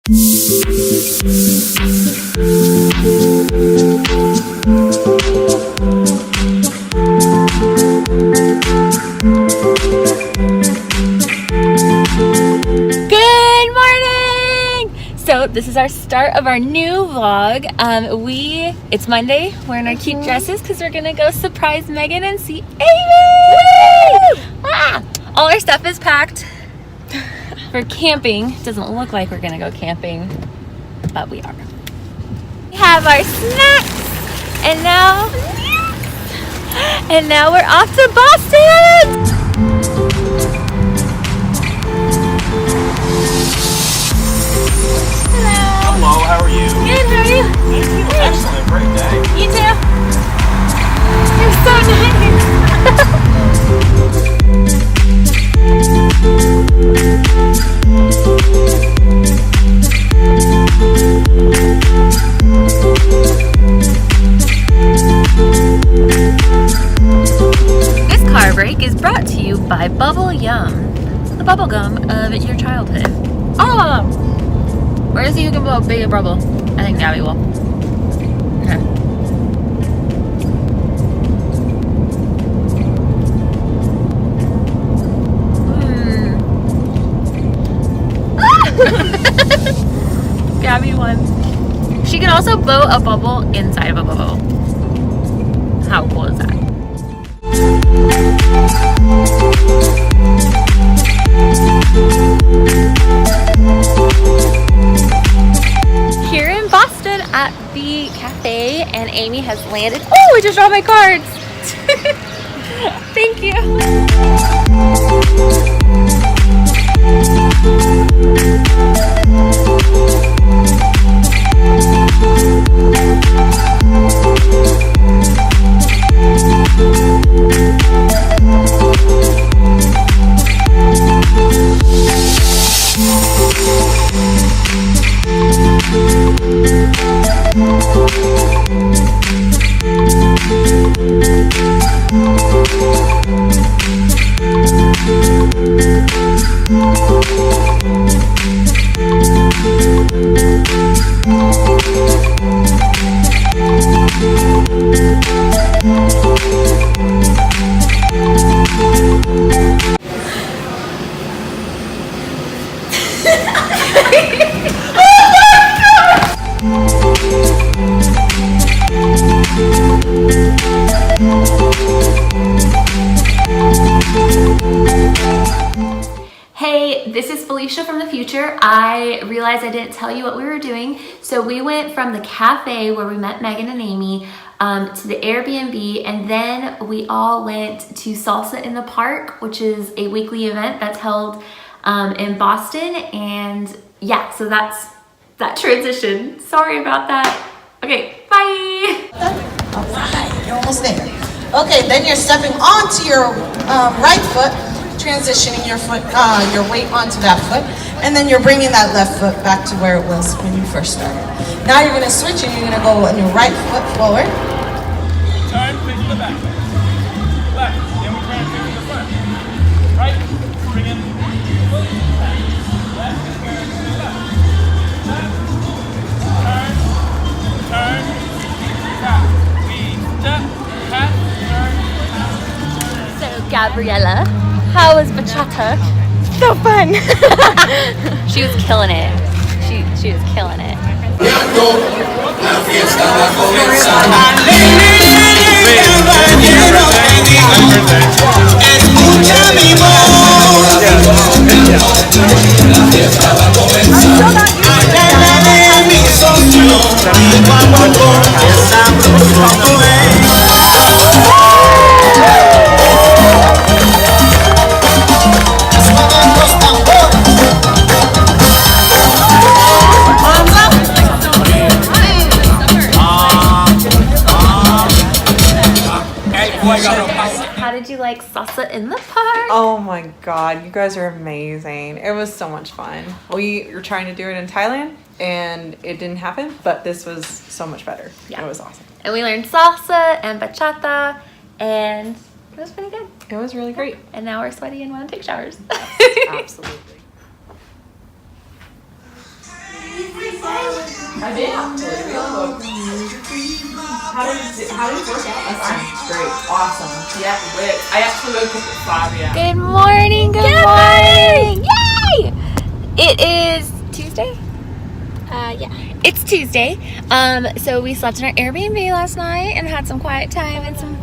So this is our start of our new vlog. It's Monday. We're in our cute dresses because we're gonna go surprise Megan and see Amy. All our stuff is packed for camping. Doesn't look like we're gonna go camping, but we are. We have our snacks, and now we're off to Boston. Hello, how are you? Good, how are you? Excellent, great day. You too. You're so nice. This car break is brought to you by Bubble Yum, the bubble gum of your childhood. Oh! Or is he who can blow a bigger bubble? I think Gabby will. Okay. Gabby won. She can also blow a bubble inside of a bubble. How cool is that? Here in Boston at the cafe, and Amy has landed. Oh, I just dropped my cards. Thank you. Hey, this is Felicia from the future. I realized I didn't tell you what we were doing. So we went from the cafe where we met Megan and Amy to the Airbnb, and then we all went to Salsa in the Park, which is a weekly event that's held in Boston. And yeah, so that's that transition. Sorry about that. Okay, bye. All right, you're almost there. Okay, then you're stepping onto your right foot, transitioning your foot, your weight onto that foot, and then you're bringing that left foot back to where it was when you first started. Now you're going to switch and you're going to go on your right foot forward. Turn, face to the back. Left, then we turn, face to the front. Right, bring in foot, back. Left, turn to the left. Left, turn, tap. We step, tap, turn, tap. So Gabriella, how was bachata? So fun. She was killing it. She was killing it. How did you like Salsa in the Park? Oh my god, you guys are amazing. It was so much fun. We were trying to do it in Thailand and it didn't happen, but this was so much better. Yeah. It was awesome. And we learned salsa and bachata, and it was pretty good. It was really great. And now we're sweaty and want to take showers. Absolutely. I did actually. We all looked. How did it work out? That's great. Awesome. Yeah, lit. I actually woke up at 5 a.m. Good morning, good morning! Yay! It is Tuesday? Yeah. It's Tuesday. So we slept in our Airbnb last night and had some quiet time and some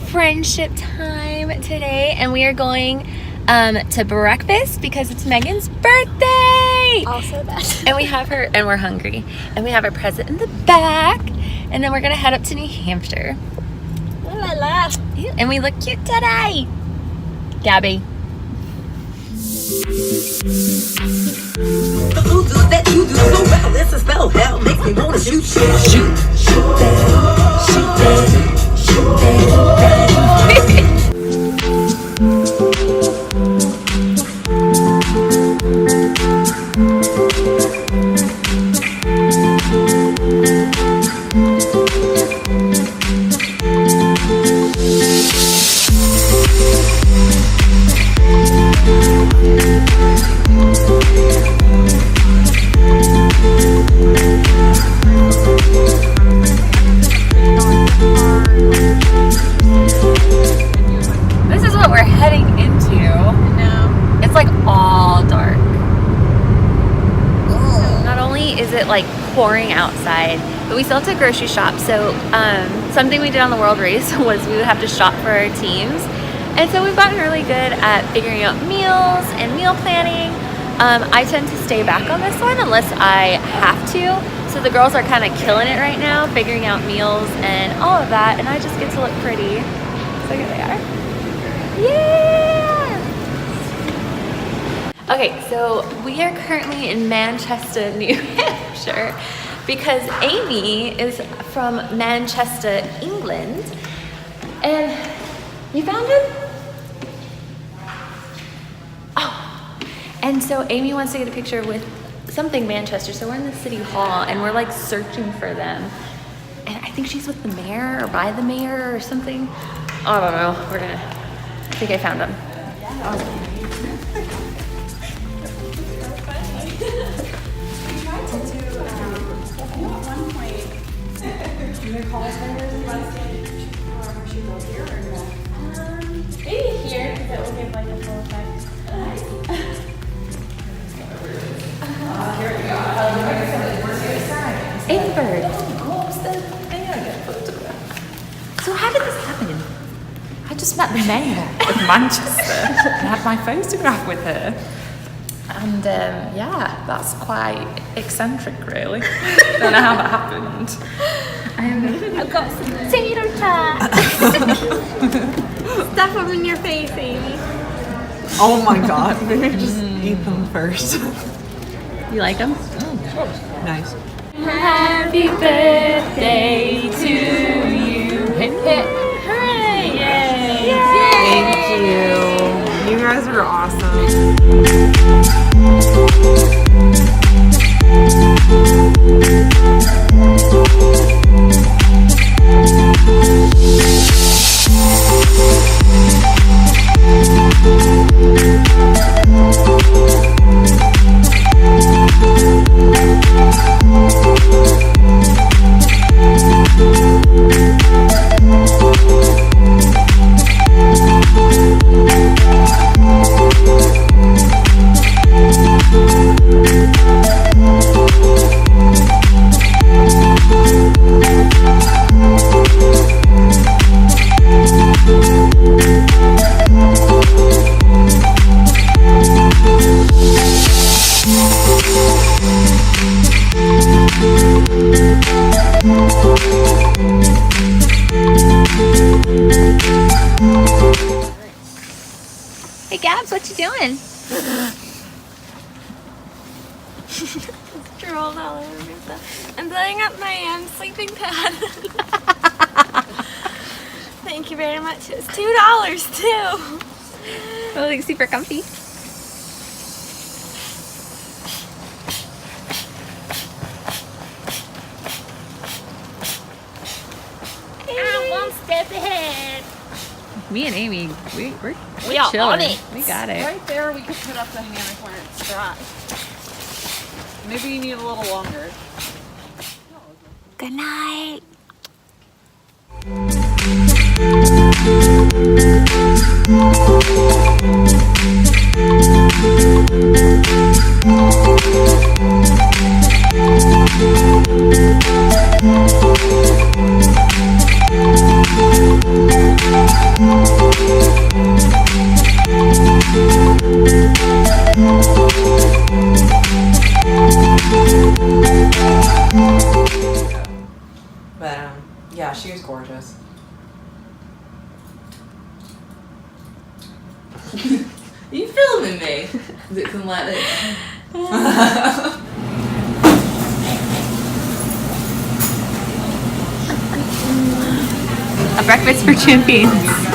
friendship time today. And we are going to breakfast because it's Megan's birthday! Also that. And we have her, and we're hungry. And we have our present in the back. And then we're gonna head up to New Hampshire. La la la. And we look cute today. Gabby. The voodoo that you do so well, it's a spell hell, makes me wanna shoot, shoot, shoot, shoot that, shoot that, shoot that. This is what we're heading into. No. It's like all dark. Not only is it like pouring outside, but we still have to grocery shop. So something we did on the world race was we would have to shop for our teams. And so we've gotten really good at figuring out meals and meal planning. I tend to stay back on this one unless I have to. So the girls are kind of killing it right now, figuring out meals and all of that. And I just get to look pretty. So here they are. Yeah! Okay, so we are currently in Manchester, New Hampshire, because Amy is from Manchester, England. And you found him? Oh, and so Amy wants to get a picture with something Manchester. So we're in the city hall and we're like searching for them. And I think she's with the mayor or by the mayor or something. I don't know. I think I found him. Maybe here, because it will give like a full effect. Bird. So how did this happen? I just met the mayor of Manchester and had my photograph with her. And yeah, that's quite eccentric, really. Don't know how that happened. I've got some tater tot. Stuff them in your face, Amy. Oh my god, maybe just eat them first. You like them? Nice. Happy birthday to you. Hip hip. Hooray! Yay! Thank you. You guys are awesome. Hey Gabs, what you doing? Drooled all over myself. I'm blowing up my sleeping pad. Thank you very much. It's $2 too. Oh, looks super comfy. One step ahead. Me and Amy, we're We are chilling. on it. We got it. Right there, we could put up the hammock where it's dry. Maybe you need a little longer. Good night. But yeah, she was gorgeous. You filming me? Is it something like this? A breakfast for champions.